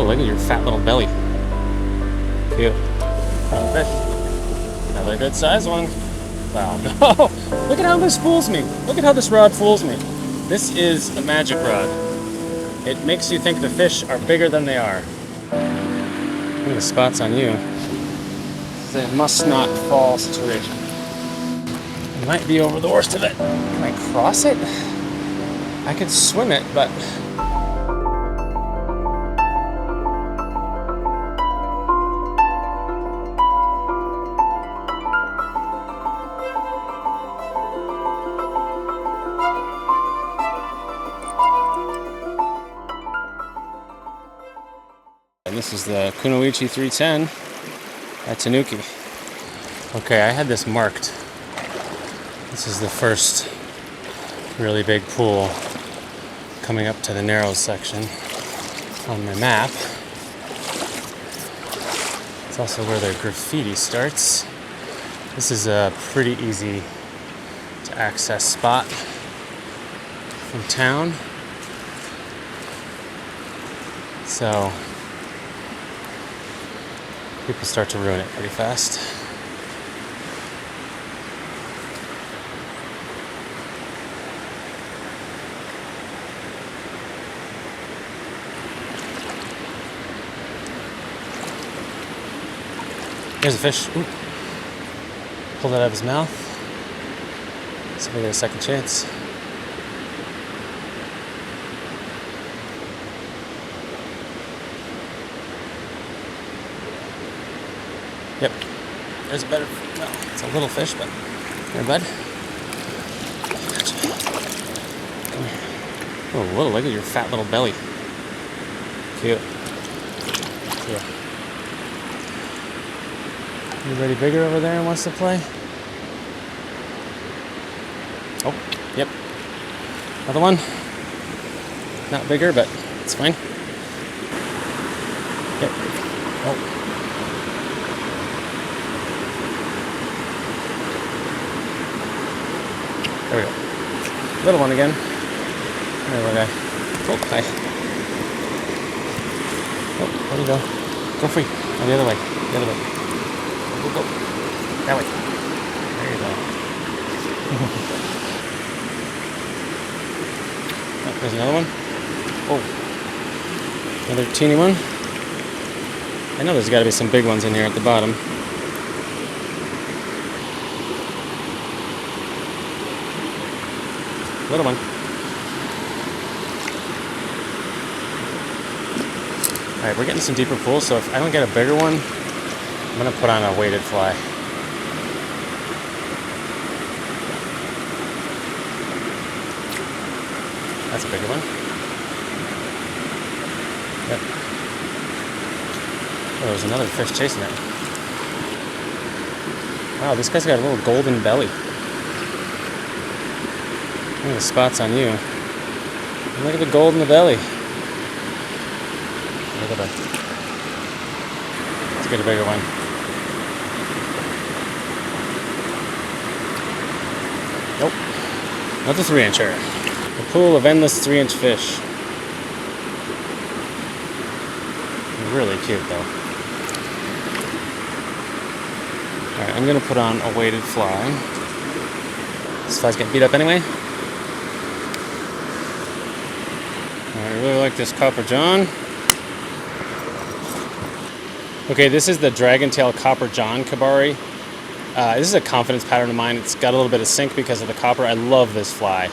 whoa, look at your fat little belly. Cute. Another fish. Another good sized one. Wow, no! Look at how this fools me. Look at how this rod fools me. This is a magic rod. It makes you think the fish are bigger than they are. Look at the spots on you. It's a must not fall situation. It might be over the worst of it. Can I cross it? I could swim it, but... And this is the Kunoichi 310 at Tanuki. Okay, I had this marked. This is the first really big pool coming up to the narrows section on my map. It's also where the graffiti starts. This is a pretty easy to access spot from town. So people start to ruin it pretty fast. Here's a fish. Ooh. Pulled it out of his mouth. See if we get a second chance. Yep. There's a better, well, it's a little fish, but here, bud. Gotcha. Come here. Oh, whoa, look at your fat little belly. Cute. Yeah. Anybody bigger over there and wants to play? Oh, yep. Another one. Not bigger, but it's fine. Yep. Oh. There we go. Little one again. There we go. Oh, hi. Oh, where'd he go? Go free. Oh, the other way. The other way. Go, go. That way. There you go. Oh, there's another one. Oh. Another teeny one. I know there's got to be some big ones in here at the bottom. Little one. Alright, we're getting some deeper pools, so if I don't get a bigger one, I'm going to put on a weighted fly. That's a bigger one. Yep. Oh, there's another fish chasing it. Wow, this guy's got a little golden belly. Look at the spots on you. And look at the gold in the belly. Look at that. Let's get a bigger one. Nope. Not the 3-incher. A pool of endless 3-inch fish. Really cute though. Alright, I'm gonna put on a weighted fly. This fly's getting beat up anyway. I really like this copper john. Okay, this is the dragon tail copper john kabari. This is a confidence pattern of mine. It's got a little bit of sink because of the copper. I love this fly.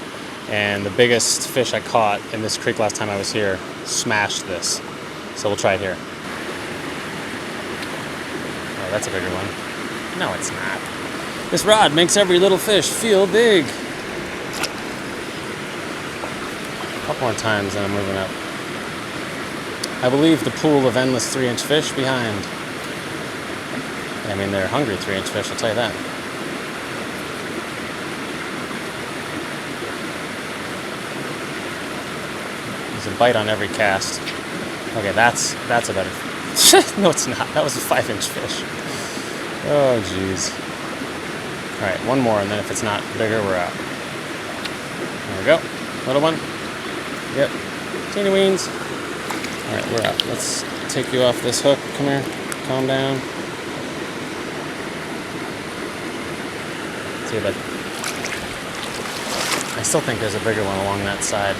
And the biggest fish I caught in this creek last time I was here smashed this. So we'll try it here. Oh, that's a bigger one. No, it's not. This rod makes every little fish feel big. A couple more times and I'm moving up. I believe the pool of endless 3-inch fish behind. I mean, they're hungry 3-inch fish, I'll tell you that. There's a bite on every cast. Okay, that's a better fish. No, it's not. That was a 5-inch fish. Oh, jeez. All right, one more, and then if it's not bigger, we're out. There we go. Little one. Yep. Teeny weens. Alright, we're out. Let's take you off this hook. Come here. Calm down. See you, bud. I still think there's a bigger one along that side.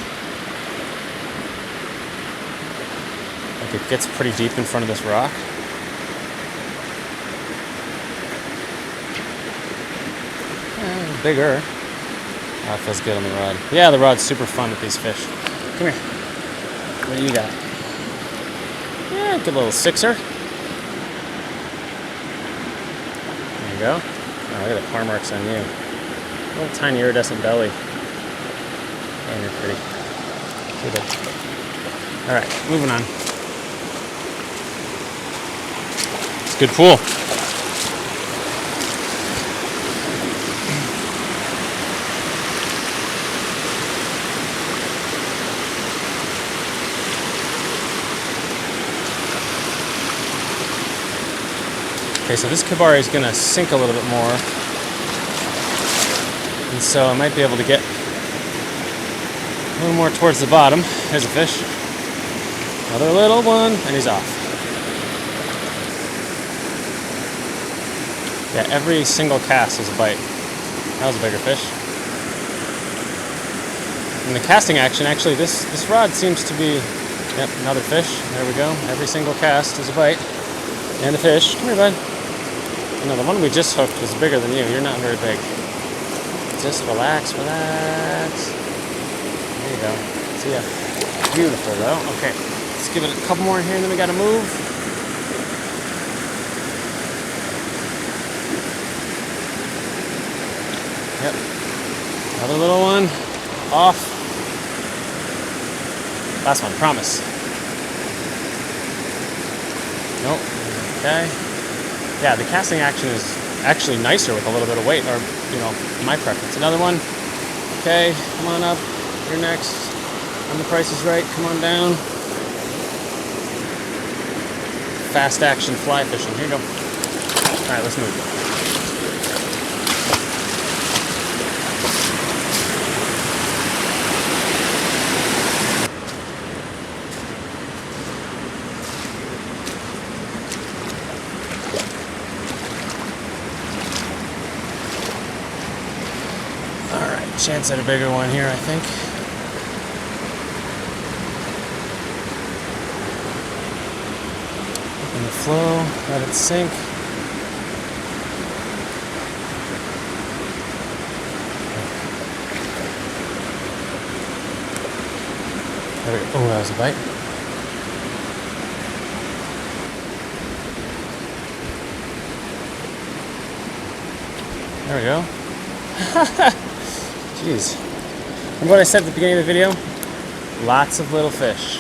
Like it gets pretty deep in front of this rock. Bigger. Oh, it feels good on the rod. Yeah, the rod's super fun with these fish. Come here. What do you got? Yeah, good little sixer. There you go. Oh, look at the par marks on you. Little tiny iridescent belly. And you're pretty. Good. Alright, moving on. It's a good pool. Okay, so this kabari is going to sink a little bit more. And so I might be able to get a little more towards the bottom. There's a fish. Another little one, and he's off. Yeah, every single cast is a bite. That was a bigger fish. In the casting action, actually, this rod seems to be... Yep, another fish. There we go. Every single cast is a bite. And a fish. Come here, bud. No, the one we just hooked was bigger than you. You're not very big. Just relax, relax. There you go. See ya. Beautiful, though. Okay, let's give it a couple more here, and then we gotta move. Yep. Another little one. Off. Last one, promise. Nope. Okay. Yeah, the casting action is actually nicer with a little bit of weight, or, you know, my preference. Another one. Okay, come on up. You're next. When the price is right, come on down. Fast action fly fishing. Here you go. All right, let's move. Chance at a bigger one here, I think. Open the flow, let it sink. There we go. Oh, that was a bite. There we go. Jeez. Remember what I said at the beginning of the video? Lots of little fish.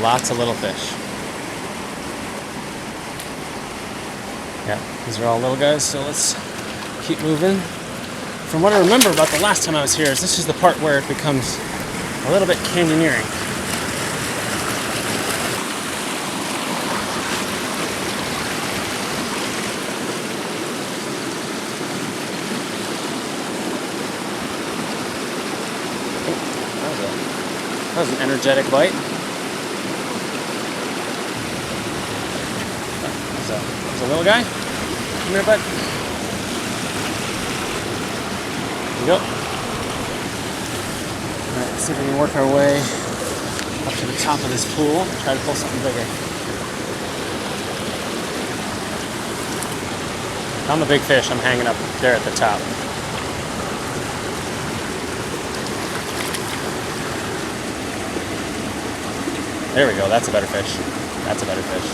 Lots of little fish. Yeah, these are all little guys, so let's keep moving. From what I remember about the last time I was here, is this is the part where it becomes a little bit canyoneering. That was an energetic bite. There's a little guy. Come here, bud. There you go. Alright, let's see if we can work our way up to the top of this pool. Try to pull something bigger. I'm the big fish. I'm hanging up there at the top. There we go, that's a better fish. That's a better fish.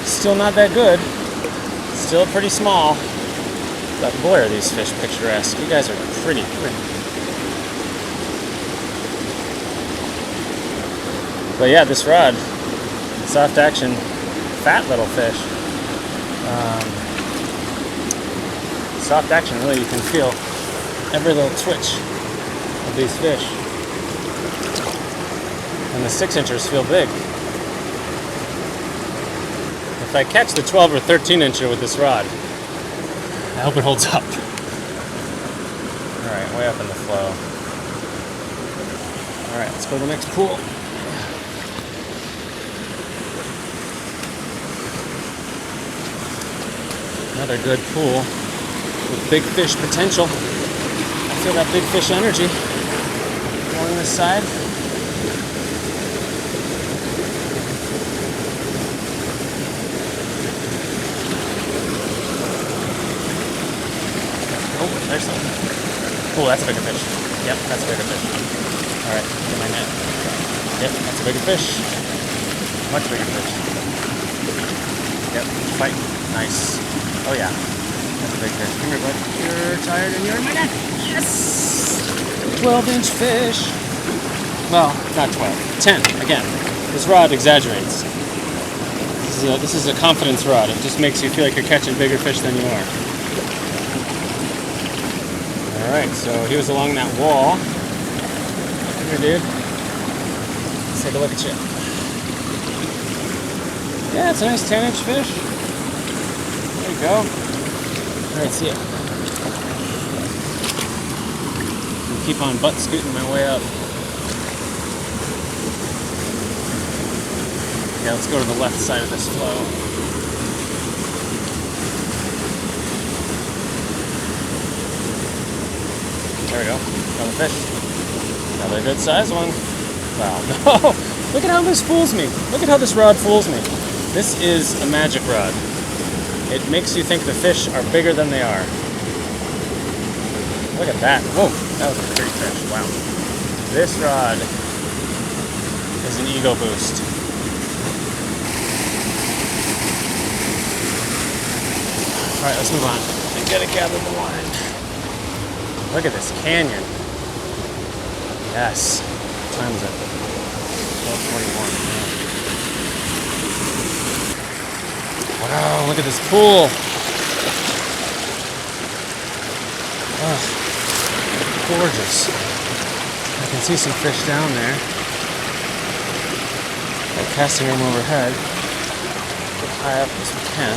Still not that good. Still pretty small. But boy, are these fish picturesque. You guys are pretty. But yeah, this rod, soft action, fat little fish. Soft action, really, you can feel every little twitch of these fish. And the 6-inchers feel big. If I catch the 12 or 13-incher with this rod, I hope it holds up. Alright, way up in the flow. Alright, let's go to the next pool. Another good pool with big fish potential. I feel that big fish energy along this side. Oh, there's something. Oh, that's a bigger fish. Yep, that's a bigger fish. Alright, get my net. Yep, that's a bigger fish. Much bigger fish. Yep, fight. Nice. Oh yeah, that's a big fish. Come here, bud. You're tired and you're in my net. Yes! 12-inch fish. Well, not 12. 10. Again, this rod exaggerates. This is a confidence rod. It just makes you feel like you're catching bigger fish than you are. Alright, so he was along that wall. Come here, dude. Let's take a look at you. Yeah, it's a nice 10-inch fish. There you go. Alright, see ya. I'll keep on butt scooting my way up. Yeah, let's go to the left side of this flow. There we go. Another fish. Another good sized one. Wow, no! Look at how this fools me. Look at how this rod fools me. This is a magic rod. It makes you think the fish are bigger than they are. Look at that. Whoa, that was a pretty fish. Wow. This rod is an ego boost. Alright, let's move on. I gotta gather the line. Look at this canyon. Yes. What time is it? 12:41. Wow, look at this pool. Oh, gorgeous. I can see some fish down there. Got casting room overhead. Get high up as we can.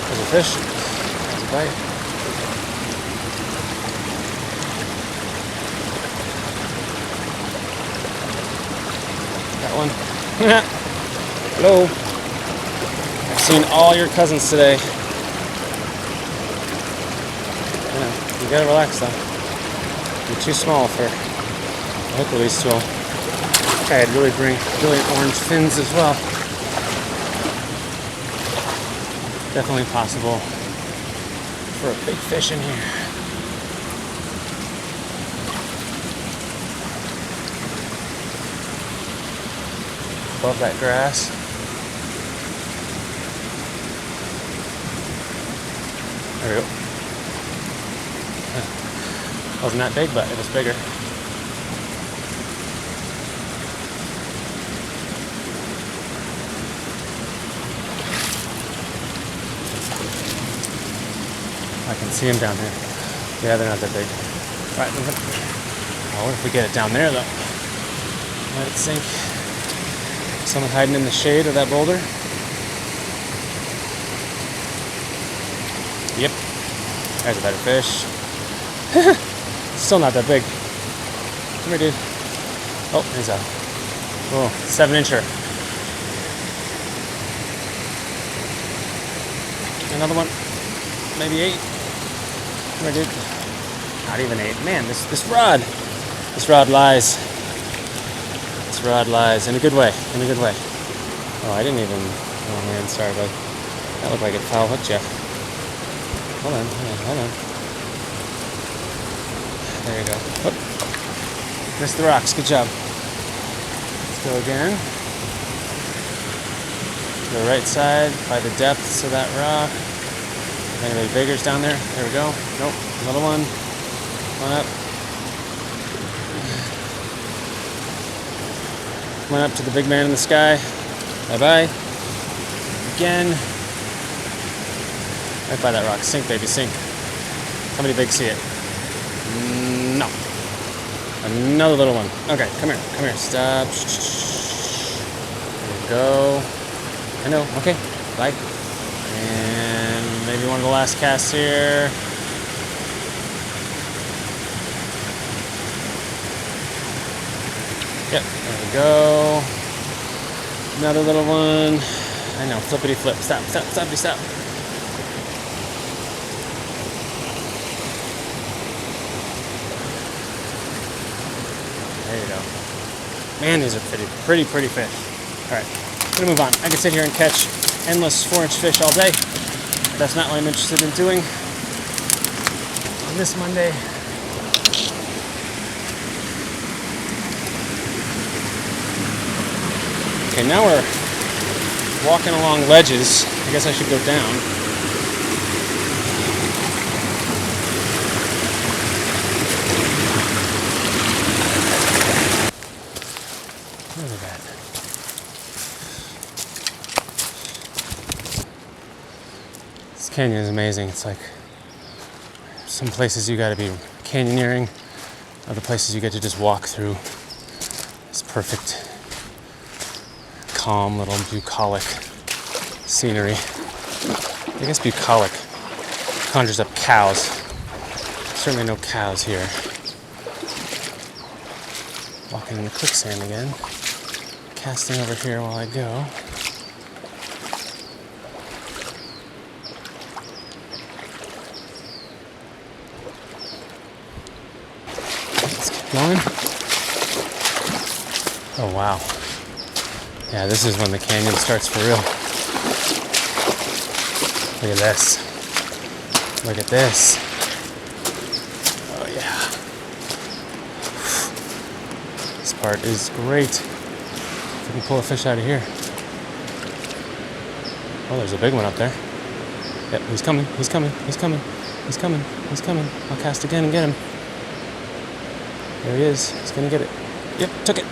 There's a fish. There's a bite. One. Hello. I've seen all your cousins today. Yeah, you gotta relax though. You're too small for a hook release tool. Okay, I'd really bring brilliant orange fins as well. Definitely possible for a big fish in here. Above that grass. There we go. Wasn't that big, but it was bigger. I can see them down here. Yeah, they're not that big. All right, what if we get it down there though? Let it sink. Someone hiding in the shade of that boulder. Yep. There's a better fish. Still not that big. Come here, dude. Oh, there's a 7-incher. Another one. Maybe 8. Come here, dude. Not even 8. Man, this rod lies. This rod lies in a good way. In a good way. Oh, I didn't even. Oh man, sorry, bud. That looked like it foul hooked you. Hold on. There you go. Oh. Missed the rocks. Good job. Let's go again. To the right side by the depths of that rock. If anybody bigger's down there. There we go. Nope. Another one. One up. Went up to the big man in the sky. Bye-bye. Again. Right by that rock. Sink, baby, sink. Somebody big see it. No. Another little one. Okay, come here. Stop. There we go. I know. Okay. Bye. And Maybe one of the last casts here. Yep, there we go. Another little one. I know, flippity flip. Stop, stop, stoppity stop. There you go. Man, these are pretty fish. All right, I'm gonna move on. I can sit here and catch endless 4-inch fish all day. That's not what I'm interested in doing on this Monday. Okay, now we're walking along ledges. I guess I should go down. Look at that. This canyon is amazing. It's like some places you gotta be canyoneering, other places you get to just walk through. It's perfect, calm little bucolic scenery. I guess bucolic conjures up cows. Certainly no cows here. Walking in the quicksand again. Casting over here while I go. Let's keep going. Oh wow. Yeah, this is when the canyon starts for real. Look at this. Look at this. Oh yeah. This part is great. If we can pull a fish out of here. Oh, there's a big one up there. Yep, he's coming, he's coming, he's coming, he's coming, he's coming. I'll cast again and get him. There he is. He's gonna get it. Yep, took it.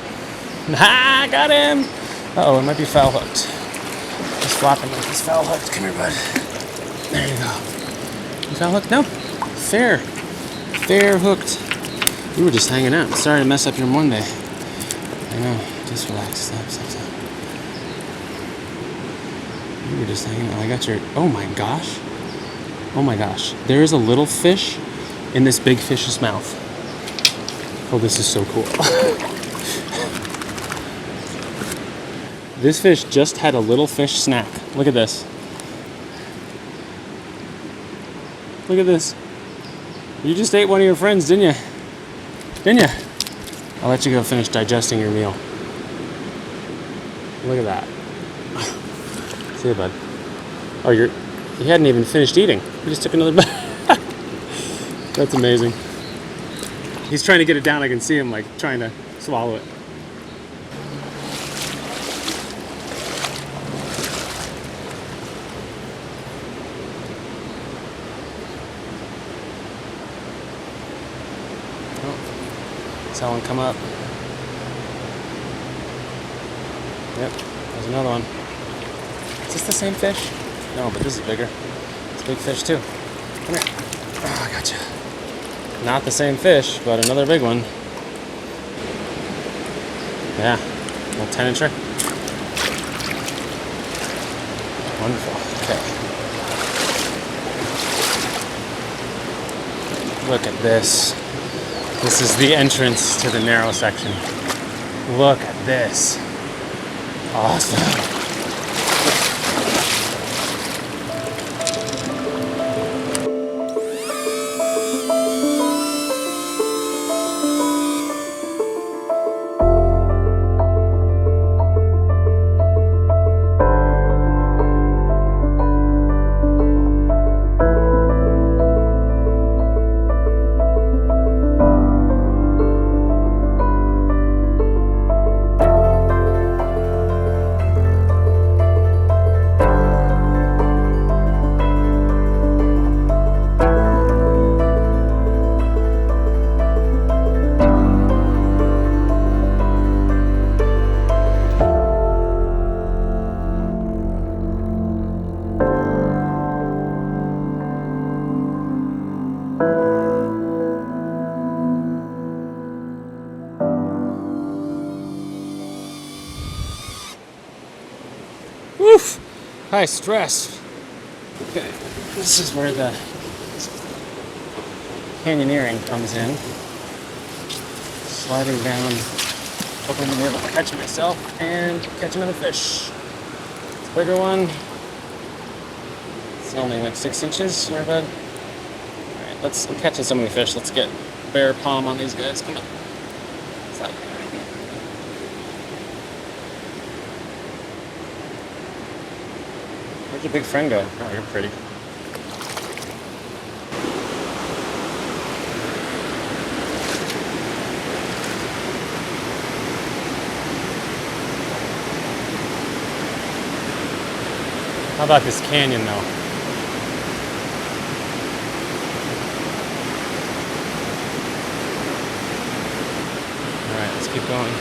Ha! Got him! Uh-oh, it might be foul hooked. He's flopping like he's foul hooked. Come here, bud. There you go. You foul hooked? No. Fair. Fair hooked. You were just hanging out. Sorry to mess up your Monday. I know. Just relax. Stop, stop, stop. You were just hanging out. I got your... Oh my gosh. Oh my gosh. There is a little fish in this big fish's mouth. Oh, this is so cool. This fish just had a little fish snack. Look at this. Look at this. You just ate one of your friends, didn't you? Didn't you? I'll let you go finish digesting your meal. Look at that. See you, bud. Oh, you hadn't even finished eating. You just took another bite. That's amazing. He's trying to get it down. I can see him like trying to swallow it. Saw one come up. Yep, there's another one. Is this the same fish? No, but this is bigger. It's a big fish too. Come here. Oh, I gotcha. Not the same fish, but another big one. Yeah, little 10-incher. Wonderful. Okay. Look at this. This is the entrance to the narrow section. Look at this. Awesome. Woof! High stress. Okay, This is where the canyoneering comes in. Sliding down, hoping to be able to catch myself and catch another fish. It's a bigger one. It's only like 6 inches, here, bud. Alright, I'm catching so many fish. Let's get bear palm on these guys. Come on. Stop. Where'd your big friend go? Oh, you're pretty. How about this canyon, though? Alright, let's keep going.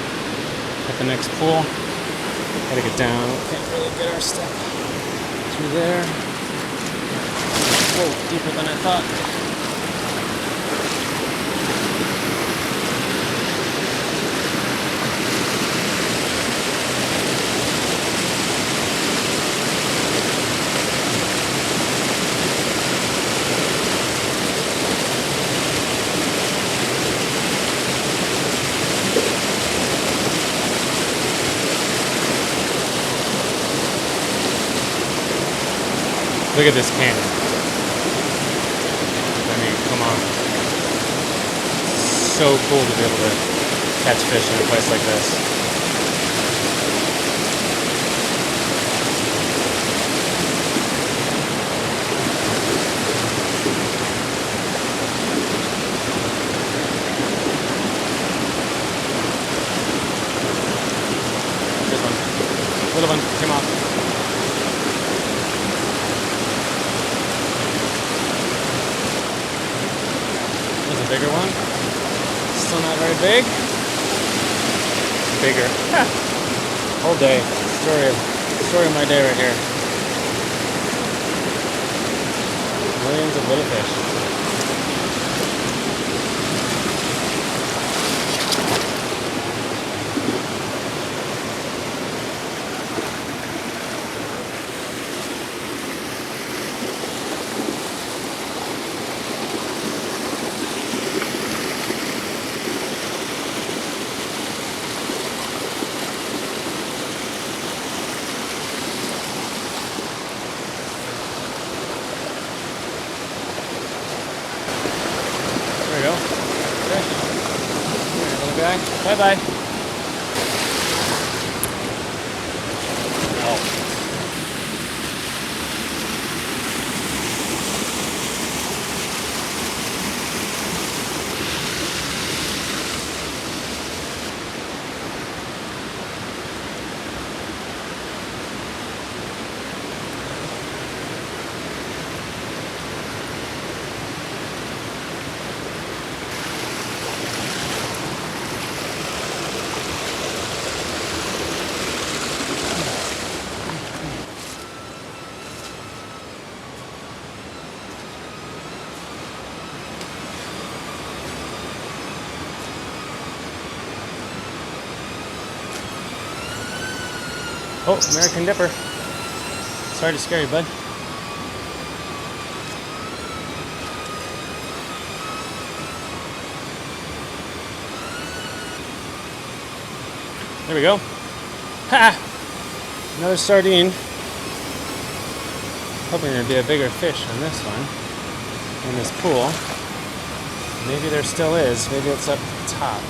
At the next pool. Gotta get down. Can't really get our step through there. Whoa, deeper than I thought. Look at this canyon. I mean, come on. So cool to be able to catch fish in a place like this. Here's one. Little one, come on. Bigger one. Still not very big. Bigger. Whole day. Story of my day right here. Millions of little fish. There we go. Okay. Here, little guy. Bye-bye. Oh. Oh, American Dipper. Sorry to scare you, bud. There we go. Ha! Another sardine. Hoping there'd be a bigger fish on this one. In this pool. Maybe there still is. Maybe it's up at the top.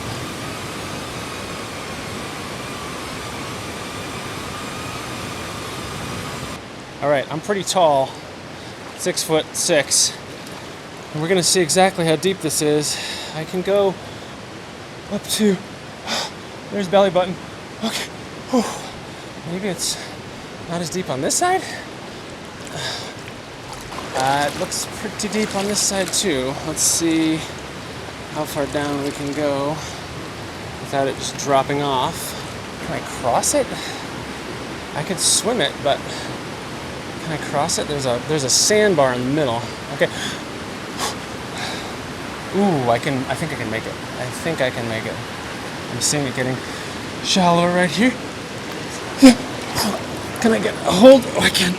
Alright, I'm pretty tall, 6'6", and we're gonna see exactly how deep this is. I can go up to, there's belly button. Okay, whew. Maybe it's not as deep on this side? It looks pretty deep on this side too. Let's see how far down we can go without it just dropping off. Can I cross it? I could swim it, but can I cross it? There's a sandbar in the middle. Okay. Ooh, I think I can make it. I think I can make it. I'm seeing it getting shallower right here. Can I get a hold? Oh, I can.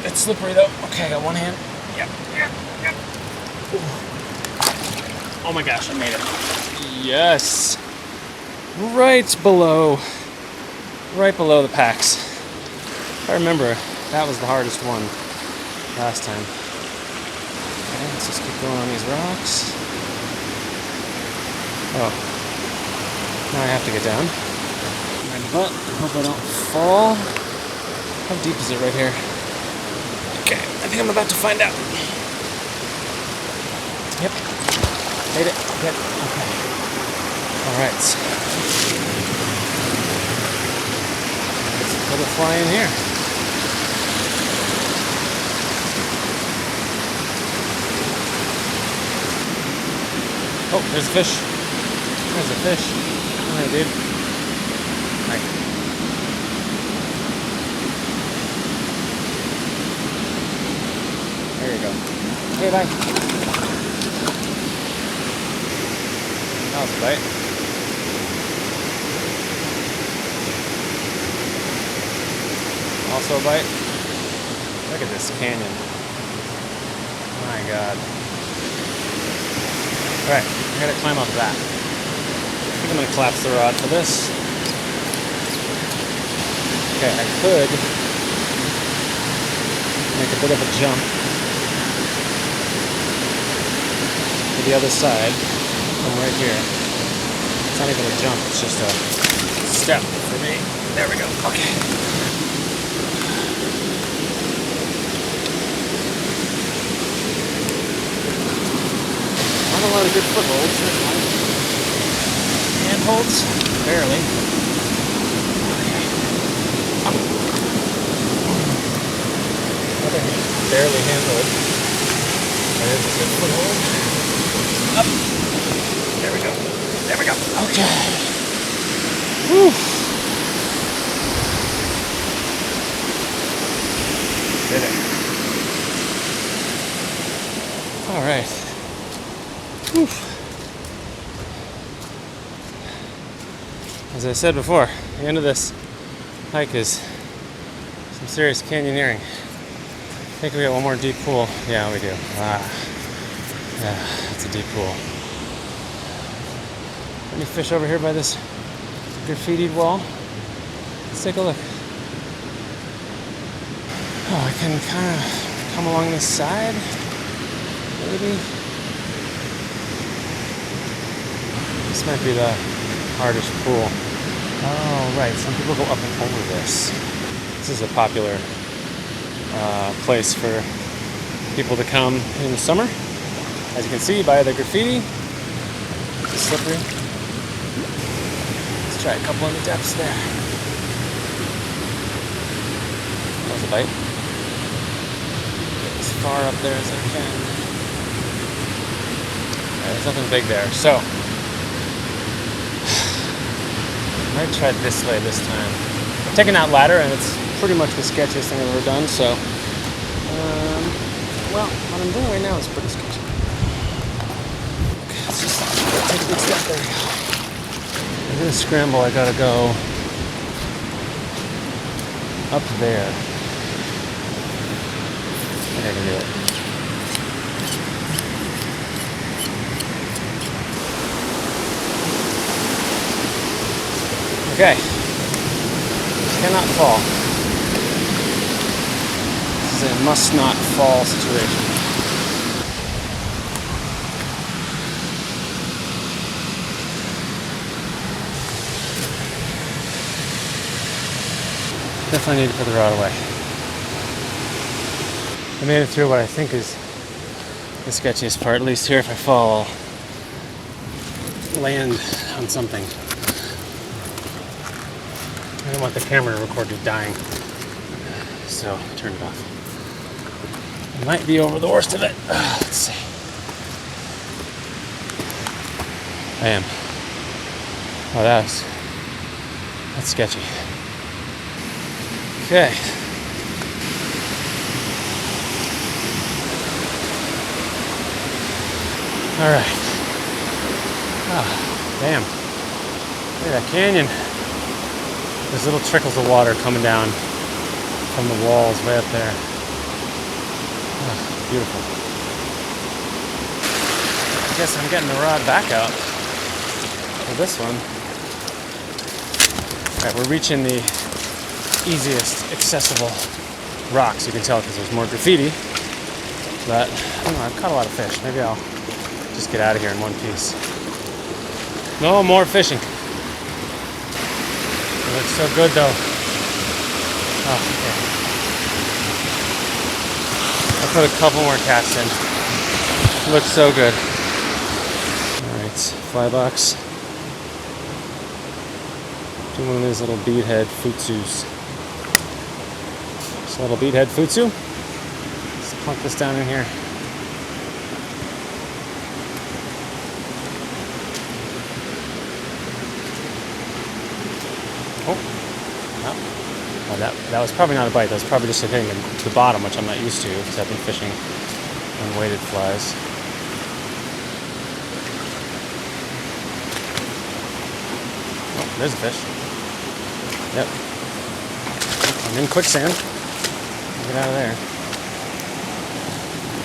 It's slippery though. Okay, I got one hand. Yeah. Oh my gosh, I made it. Yes. Right below the packs. If I remember, that was the hardest one last time. Okay, let's just keep going on these rocks. Oh. Now I have to get down. My butt. Hope I don't fall. How deep is it right here? Okay, I think I'm about to find out. Yep. Made it. Good. Okay. Alright. Let's put a fly in here. Oh, there's a fish. There's a fish. Alright, dude. Hi. There you go. Okay, bye. That was a bite. Also a bite. Look at this canyon. My God. Alright, I gotta climb up that. I think I'm gonna collapse the rod for this. Okay, I could make a bit of a jump to the other side from right here. It's not even a jump, it's just a step for me. There we go. Okay. Not a lot of good footholds. Handholds, barely. Okay. Other hand, barely handhold. There's a good foothold. Up. There we go. There we go. Okay. Whew. Did it. All right. Whew. As I said before, the end of this hike is some serious canyoneering. I think we got one more deep pool. Yeah, we do. Yeah, it's a deep pool. Any fish over here by this graffitied wall? Let's take a look. Oh, I can kind of come along this side, maybe. This might be the hardest pool. Oh, right. Some people go up and over this. This is a popular place for people to come in the summer. As you can see by the graffiti, it's slippery. Let's try a couple in the depths there. That was a bite. Get as far up there as I can. There's nothing big there, so I might try this way this time. I'm taking that ladder, and it's pretty much the sketchiest thing I've ever done, so well, what I'm doing right now is pretty sketchy. Okay, let's just take a big step. There we go. I'm gonna scramble. I gotta go up there. I think I can do it. Okay. Cannot fall. This is a must not fall situation. Definitely need to put the rod away. I made it through what I think is the sketchiest part. At least here, if I fall, I'll land on something. I don't want the camera to record me dying, so turn it off. I might be over the worst of it. Let's see. I am. Oh, that's sketchy. Okay. All right. Ah, damn. Look at that canyon. There's little trickles of water coming down from the walls way up there. Oh, beautiful. guess I'm getting the rod back out for this one. Alright, we're reaching the easiest accessible rocks. You can tell because there's more graffiti. But, I don't know, I've caught a lot of fish. Maybe I'll just get out of here in one piece. No more fishing. It looks so good though. Oh, okay. I'll put a couple more casts in. It looks so good. Alright, fly box. Do one of these little beadhead futsus. Just a little beadhead futsu. Let's plunk this down in here. Oh, that was probably not a bite. That was probably just hitting the bottom, which I'm not used to because I've been fishing on weighted flies. Oh, there's a fish. Yep. I'm in quicksand. Get out of there.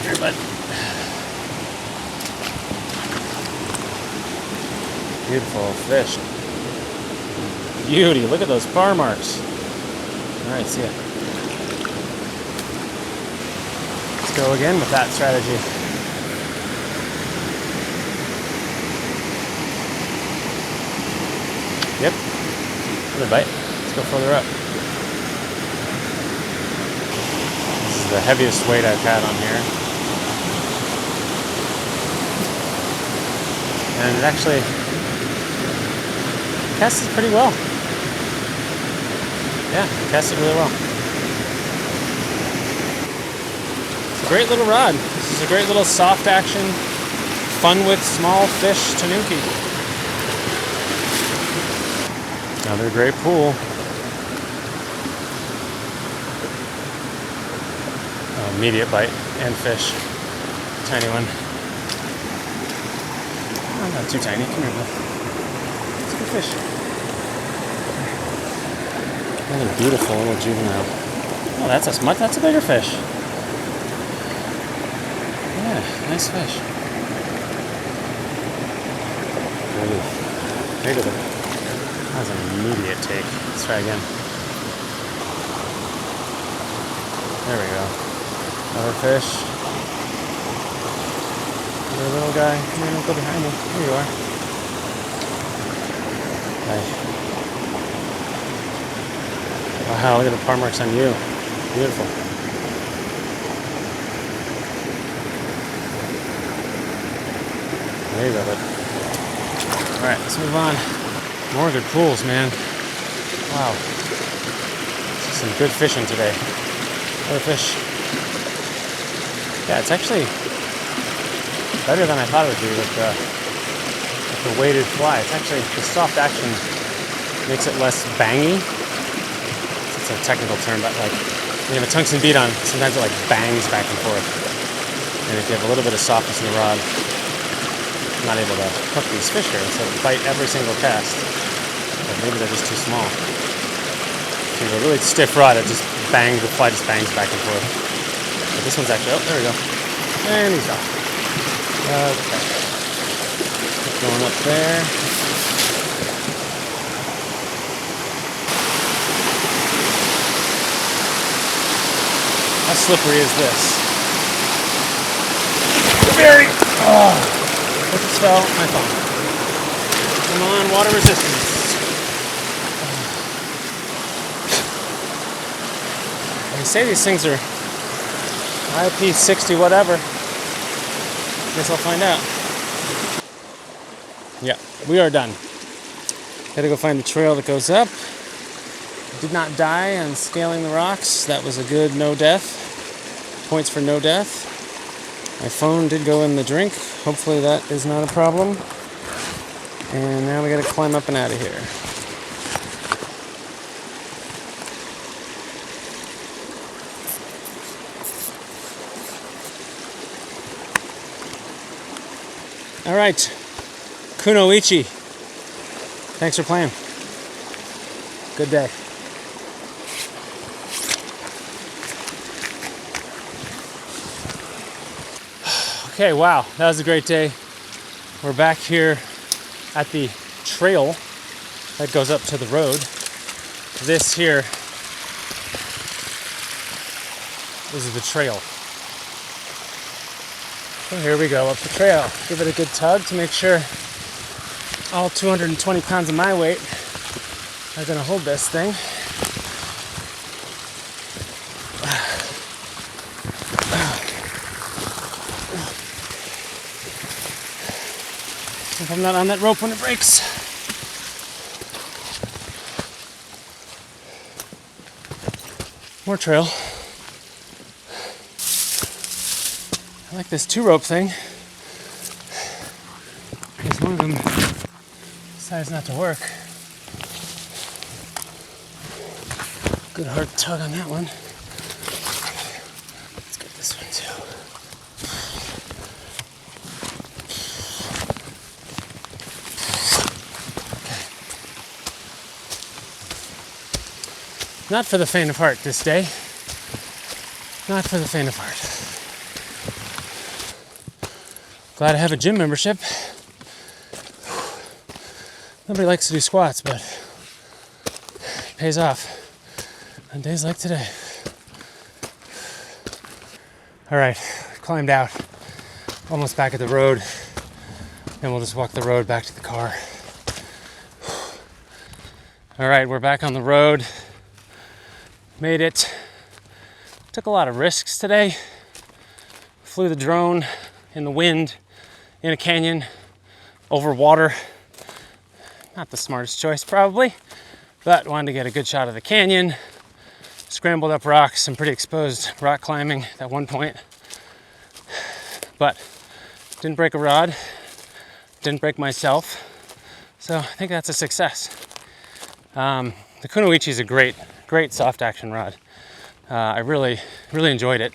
Here, bud. Beautiful fish. Beauty. Look at those bar marks. Alright, see ya. Let's go again with that strategy. Yep. Another bite. Let's go further up. This is the heaviest weight I've had on here. And it actually casts pretty well. Yeah, it casts it really well. It's a great little rod. This is a great little soft action, fun with small fish tanuki. Another great pool. Immediate bite and fish. Tiny one. Oh, not too tiny. Come here, bud. It's a good fish. Another beautiful little juvenile. Oh, that's a bigger fish. Yeah, nice fish. Ooh, bigger than. That was an immediate take. Let's try again. There we go. Another fish. Another little guy. Come here, don't go behind me. There you are. Hi. Wow, look at the bar marks on you. Beautiful. There you go, bud. Alright, let's move on. More good pools, man. Wow. Some good fishing today. Other fish. Yeah, it's actually better than I thought it would be with the weighted fly. It's actually, the soft action makes it less bangy. It's a technical term, but like when you have a tungsten bead on, sometimes it like bangs back and forth. And if you have a little bit of softness in the rod, I'm not able to hook these fish here, so bite every single cast. But maybe they're just too small. If you have a really stiff rod, it just bangs, the fly just bangs back and forth. But this one's actually, oh, there we go. And he's off. Okay. Keep going up there. How slippery is this? Very. Oh, what just fell? My phone. Come on, water resistance. They say these things are IP60 whatever. Guess I'll find out. Yeah, we are done. Gotta go find the trail that goes up. Did not die on scaling the rocks. That was a good no death. Points for no death. My phone did go in the drink. Hopefully that is not a problem. And now we gotta climb up and out of here. All right, Kunoichi. Thanks for playing. Good day. Okay, wow, that was a great day. We're back here at the trail that goes up to the road. This here is the trail. So here we go up the trail. Give it a good tug to make sure all 220 pounds of my weight are gonna hold this thing. If I'm not on that rope when it breaks. More trail. I like this 2-rope thing. Because one of them decides not to work. Good hard tug on that one. Let's get this one too. Okay. Not for the faint of heart this day. Not for the faint of heart. Glad I have a gym membership. Nobody likes to do squats, but it pays off on days like today. All right, climbed out, almost back at the road. Then we'll just walk the road back to the car. All right, we're back on the road. Made it. Took a lot of risks today. Flew the drone in the wind, in a canyon, over water. Not the smartest choice probably, but wanted to get a good shot of the canyon. Scrambled up rocks, some pretty exposed rock climbing at one point. But didn't break a rod, didn't break myself. So I think that's a success. The Kunoichi is a great soft action rod. I really enjoyed it.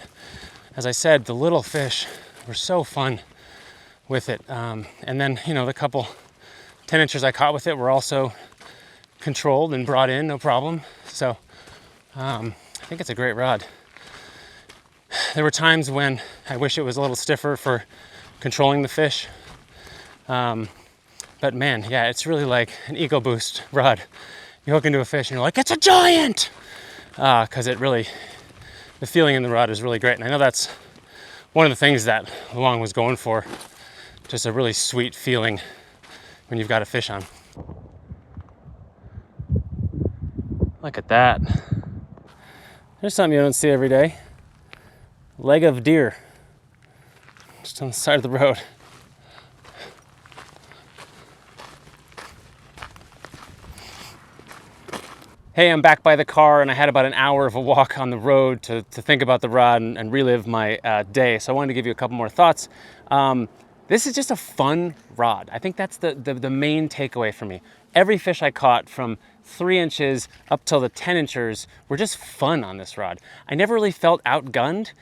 As I said, the little fish were so fun with it. And then, the couple 10 inchers I caught with it were also controlled and brought in, no problem. So I think it's a great rod. There were times when I wish it was a little stiffer for controlling the fish. But man, yeah, it's really like an ego boost rod. You hook into a fish and you're like, it's a giant! Because the feeling in the rod is really great. And I know that's one of the things that Luong was going for. Just a really sweet feeling when you've got a fish on. Look at that. There's something you don't see every day. Leg of deer. Just on the side of the road. Hey, I'm back by the car and I had about an hour of a walk on the road to think about the rod and relive my day. So I wanted to give you a couple more thoughts. This is just a fun rod. I think that's the main takeaway for me. Every fish I caught from 3 inches up till the 10 inchers were just fun on this rod. I never really felt outgunned.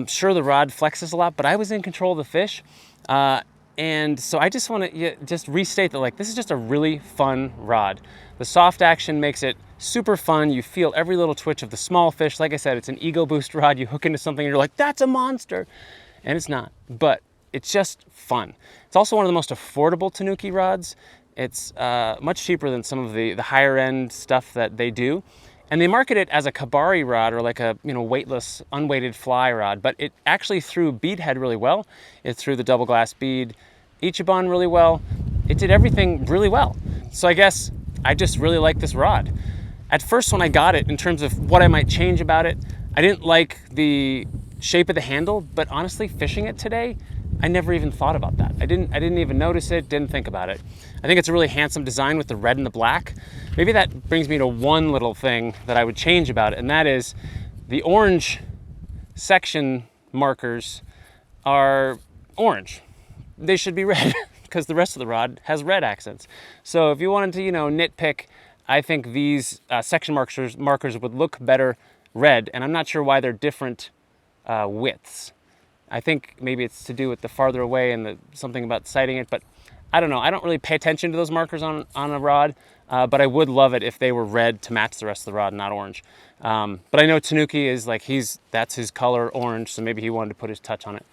Sure, the rod flexes a lot, but I was in control of the fish. And so I just want to just restate that this is just a really fun rod. The soft action makes it super fun. You feel every little twitch of the small fish. Like I said, it's an ego boost rod. You hook into something and you're like, that's a monster. And it's not, but it's just fun. It's also one of the most affordable Tanuki rods. It's much cheaper than some of the higher end stuff that they do. And they market it as a kabari rod or like a weightless, unweighted fly rod, but it actually threw bead head really well. It threw the double glass bead Ichiban really well. It did everything really well. So I guess I just really like this rod. At first when I got it, in terms of what I might change about it, I didn't like the shape of the handle, but honestly, fishing it today, I never even thought about that. I didn't even notice it, didn't think about it. I think it's a really handsome design with the red and the black. Maybe that brings me to one little thing that I would change about it, and that is the orange section markers are orange. They should be red because the rest of the rod has red accents. So if you wanted to, nitpick, I think these section markers would look better red, and I'm not sure why they're different widths. I think maybe it's to do with the farther away and something about sighting it, but I don't know. I don't really pay attention to those markers on a rod, but I would love it if they were red to match the rest of the rod, not orange. But I know Tanuki is that's his color, orange, so maybe he wanted to put his touch on it.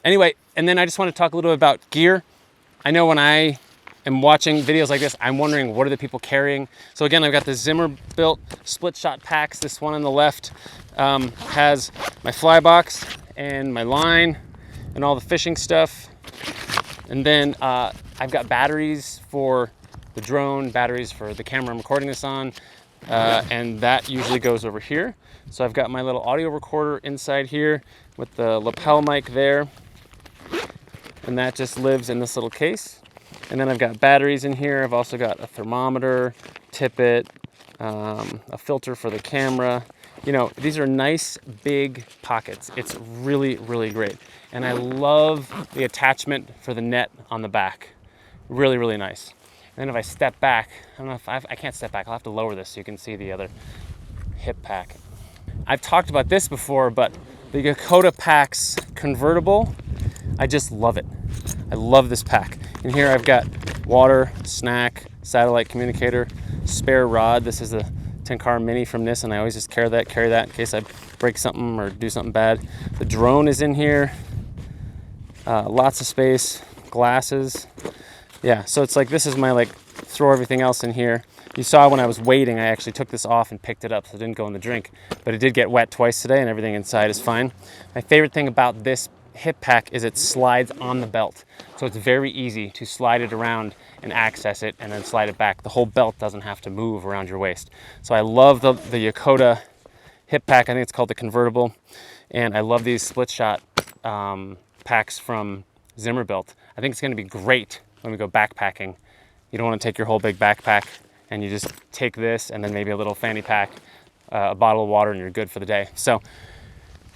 Anyway, and then I just want to talk a little bit about gear. I know when I am watching videos like this, I'm wondering what are the people carrying. So again, I've got the Zimmerbuilt split shot packs. This one on the left has my fly box and my line and all the fishing stuff. And then I've got batteries for the drone, batteries for the camera I'm recording this on, and that usually goes over here. So I've got my little audio recorder inside here with the lapel mic there, and that just lives in this little case. And then I've got batteries in here. I've also got a thermometer, tippet, a filter for the camera. You know, these are nice big pockets. It's really, really great. And I love the attachment for the net on the back. Really, really nice. And then if I step back, I don't know if I can't step back. I'll have to lower this so you can see the other hip pack. I've talked about this before, but the Yakota Pack's convertible, I just love it. I love this pack. In here I've got water, snack, satellite communicator, spare rod. This is the Tenkara Mini from this, and I always just carry that in case I break something or do something bad. The drone is in here. Lots of space, glasses. Yeah, so it's like this is my throw everything else in here. You saw when I was waiting, I actually took this off and picked it up, so it didn't go in the drink. But it did get wet twice today, and everything inside is fine. My favorite thing about this hip pack is it slides on the belt. So it's very easy to slide it around and access it and then slide it back. The whole belt doesn't have to move around your waist. So I love the Yakota hip pack. I think it's called the convertible. And I love these split shot packs from Zimmerbuilt. I think it's gonna be great when we go backpacking. You don't wanna take your whole big backpack, and you just take this and then maybe a little fanny pack, a bottle of water, and you're good for the day. So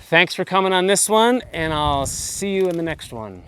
thanks for coming on this one, and I'll see you in the next one.